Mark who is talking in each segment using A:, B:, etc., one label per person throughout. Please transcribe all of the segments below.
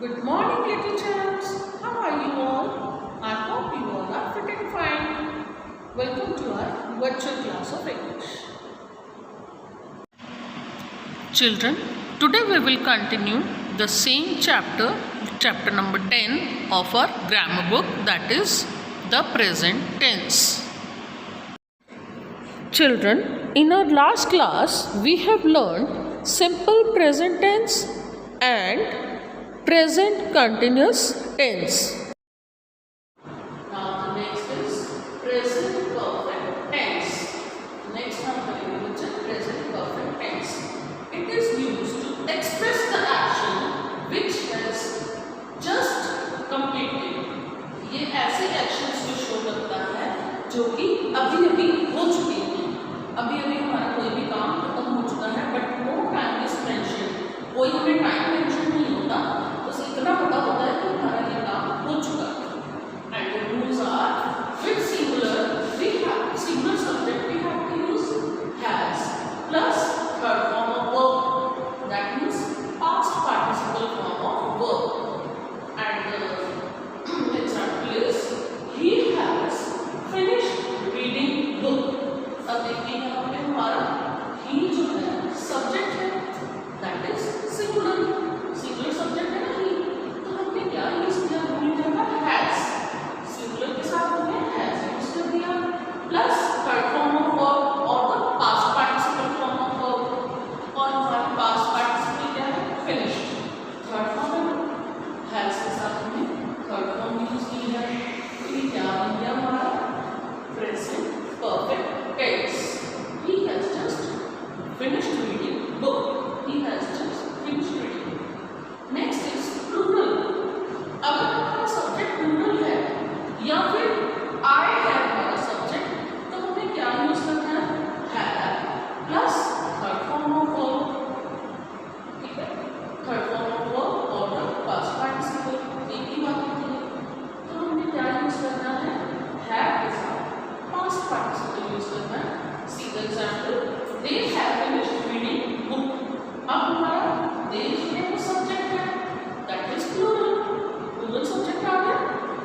A: Good morning, little children. How are you all? I hope you all are fit and fine. Welcome to our virtual class of English. Children, today we will continue the same chapter number 10 of our grammar book, that is the present tense. Children, in our last class we have learned simple present tense and present continuous tense. Now the next is present perfect tense. Next हम करेंगे बच्चे present perfect tense. It is used to express the action which has just completed. ये ऐसे actions को show करता है जो कि अभी अभी हो चुके हैं. अभी अभी हमारा कोई भी काम खत्म हो चुका है, but no time is mentioned. कोई हमें time mention नहीं होता, बस इतना पता होता है कि हमारा ये काम हो चुका है. And the rules are, with singular we have singular subject we have to use has plus third form of verb. That means past participle form of verb. And example is he has finished reading book. अब देखिए यहाँ पे हमारा he जो है subject है, that is singular subject है ना he, तो हमने क्या यूज किया, हमने लिखा has. Singular के साथ हमने has यूज कर दिया plus third form of verb और the past participle form of verb. और हमारा past participle क्या है, finished. third form has के साथ हमने third form यूज किया है, तो ये क्या बन गया हमारा present perfect tense. He has just finished reading book. He has just finished reading. Next is plural. अगर हमारा subject plural है या फिर I है हमारा subject, तो हमें क्या यूज करना है, have plus third form of verb. ठीक है, third form of verb और past participle एक ही बात होती है, तो हमें क्या यूज करना है, have के साथ past participle यूज करना है. See the example. They have finished reading book. अब हमारा they जो है वो subject है, that is plural. Plural subject आ गया,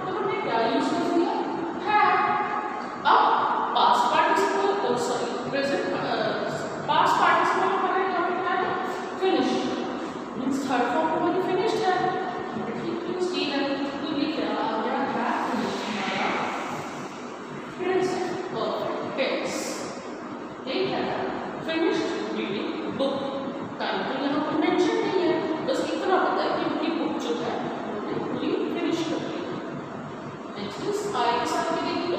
A: तो हमने क्या यूज कर दिया, have. अब past participle present past participle हमारा यहाँ पे क्या है, finished. Means third form हमारी finished है, ठीक यूज की है, तो ये क्या आ गया, have finished हमारा present perfect tense. They have finished reading book. Time तो यहाँ पर मेंशन नहीं है, बस इतना पता है कि उनकी बुक जो है उन्होंने पूरी फिनिश कर ली. नेक्स्ट इज आई के साथ भी देखिए,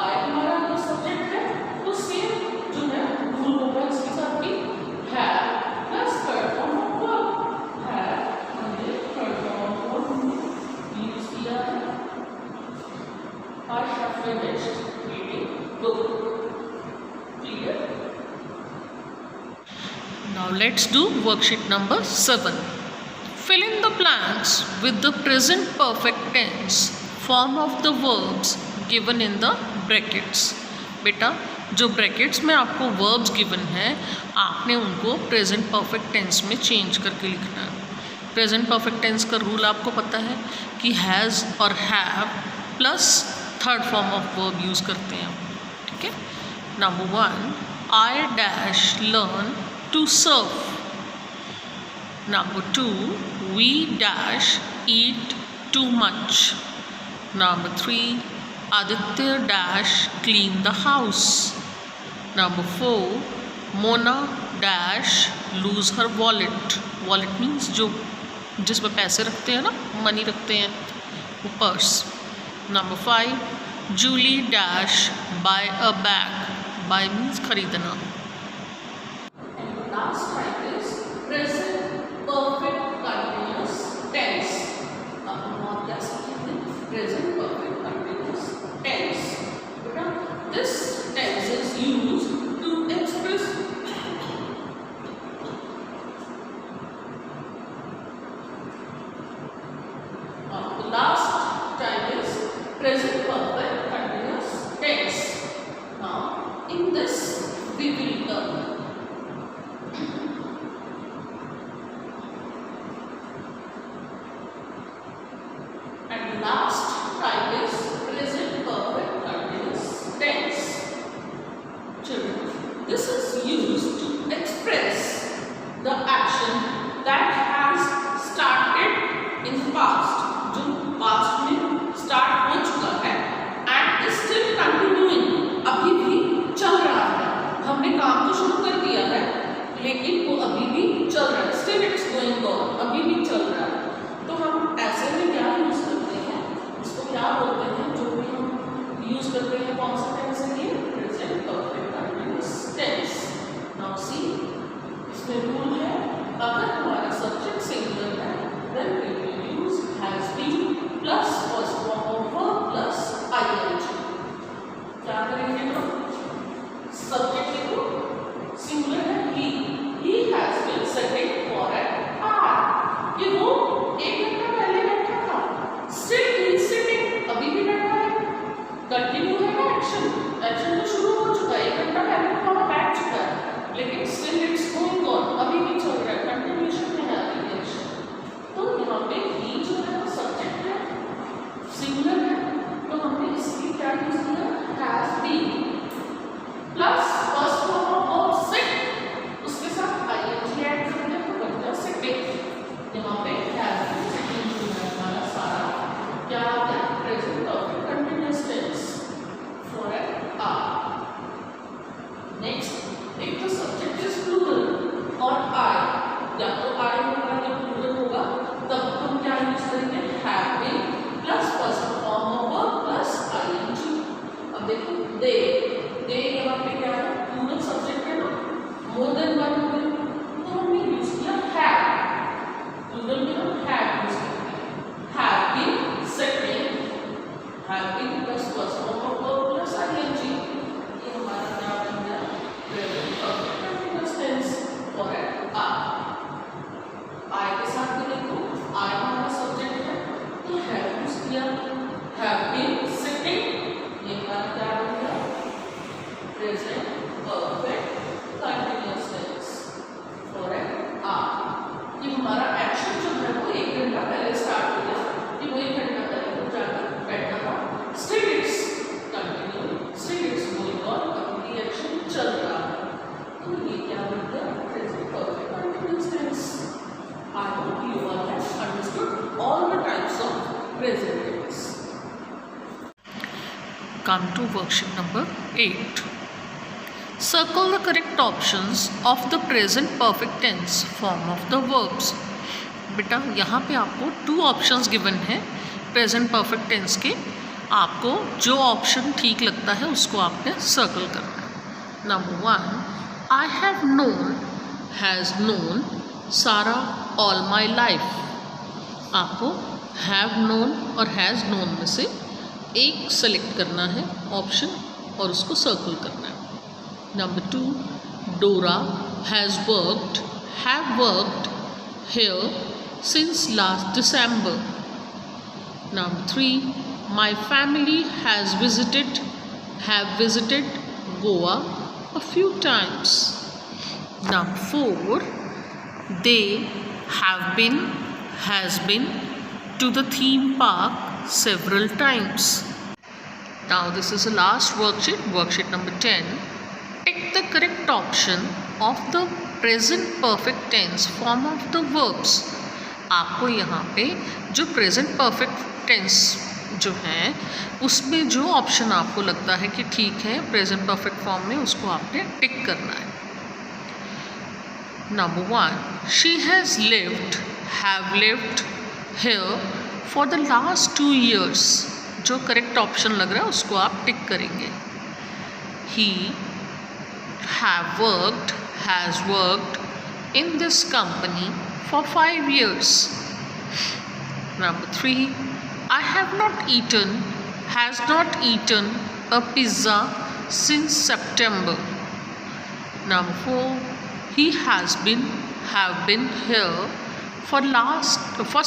A: आई हमारा जो सब्जेक्ट है वो सेम जो है रूल होगा इसके साथ भी, have plus third form of verb. Have हमने third form of verb use किया है. I have finished reading book. Clear? Now let's do worksheet number 7. Fill in the blanks with the present perfect tense form of the verbs given in the brackets. बेटा जो brackets में आपको verbs given हैं, आपने उनको present perfect tense में change करके लिखना है. present perfect tense का रूल आपको पता है कि has और have plus third form of verb use करते हैं. ठीक है. Number 1, I dash learn to surf. Number 2, we dash eat too much. Number 3, Aditya dash clean the house. Number 4, Mona dash lose her wallet. Wallet means जो जिसमें पैसे रखते हैं ना, मनी रखते हैं, वो purse. Number 5, Julie dash buy a bag. Buy means खरीदना. And the last type is present perfect continuous tense. अब हम और क्या सीखेंगे, present perfect continuous tense. बेटा this tense is used to express the last type is present perfect continuous tense. Now in this we will learn come to worksheet number 8. Circle the correct options of the present perfect tense form of the verbs. बेटा यहाँ पे आपको 2 options given है present perfect tense के. आपको जो option ठीक लगता है उसको आपने सर्कल करना है. Number 1, I have known has known सारा ऑल माई लाइफ. आपको हैव नोन और हैज़ नोन में से एक सेलेक्ट करना है ऑप्शन और उसको सर्कल करना है. नंबर 2, डोरा has worked have worked here since last December. Number 3, my family has visited Goa a few times. Number 4, they has been to the theme park several times. Now this is the last worksheet number 10. Take the correct option of the present perfect tense form of the verbs. आपको यहाँ पे जो present perfect tense जो है उसमें जो option आपको लगता है कि ठीक है प्रेजेंट परफेक्ट फॉर्म में, उसको आपने टिक करना है. Number 1, she has have lived here for the last 2 years. जो करेक्ट ऑप्शन लग रहा है उसको आप टिक करेंगे. He has worked in this company for 5 years. Number 3, I have not has not eaten a pizza since September. Number 4, he have been here for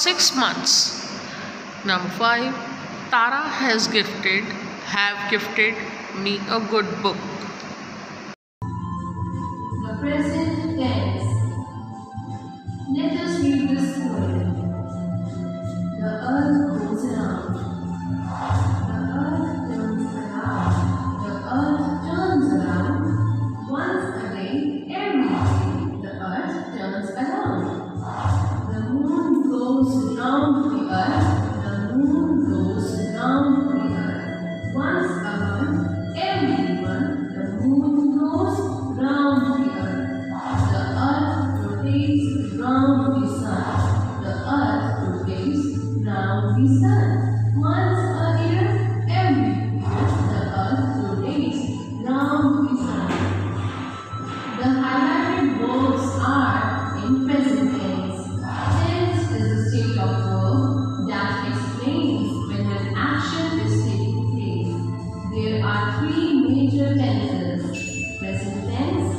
A: 6 months. Number 5, Tara have gifted me a good book.
B: The present tense. Let us read this poem. The earth goes around. The earth turns around. The earth turns around. Once a day, every day, the earth turns around. The moon goes round the earth. The moon goes round the earth. Once a month, every month, the moon goes round the earth. The earth rotates round the sun. The earth rotates round the sun. Once a year, every year, the earth rotates round the sun. The highlighted words are in present tense. Tense is a state of verb that explains when an action is taking place. There are 3 major tenses: present tense,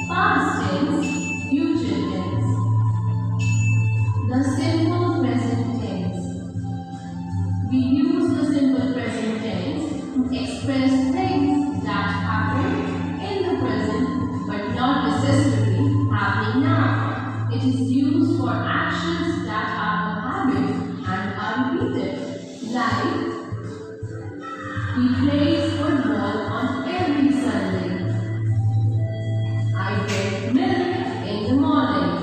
B: past tense, future tense. The simple present tense. We use the simple present tense to express things that happen in the present but not necessarily happening now. It is used for actions that are a habit and are repeated. Like, he plays football on every Sunday. I drink milk in the morning.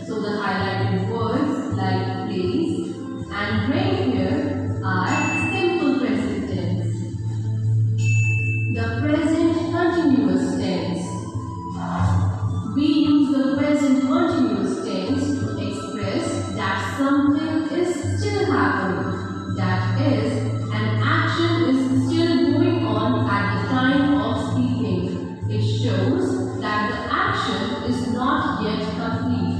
B: So the highlighted words like plays and drink here are simple present tense. The present continuous tense. We use the present continuous tense to express that something is still happening. That is, an action is still going on at the time of speaking. It shows that the action is not yet complete.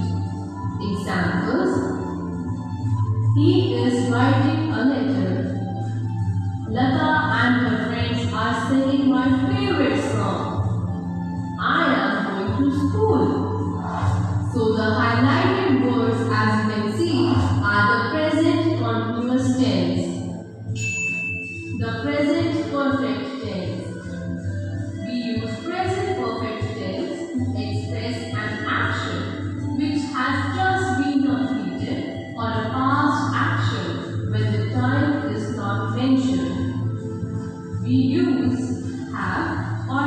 B: Examples: he is writing a letter. Lata and her friends are singing my favorite song. I am going to school. So the highlighted words, as you can see, are the present continuous tense. The present perfect tense. We use present perfect tense to express an action which has just been completed or a past action when the time is not mentioned. We use have or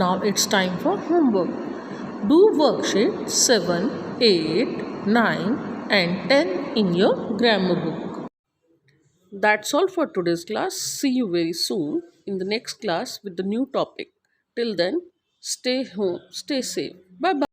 A: now it's time for homework. Do worksheet 7, 8, 9 and 10 in your grammar book. That's all for today's class. See you very soon in the next class with the new topic. Till then, stay home, stay safe. Bye bye.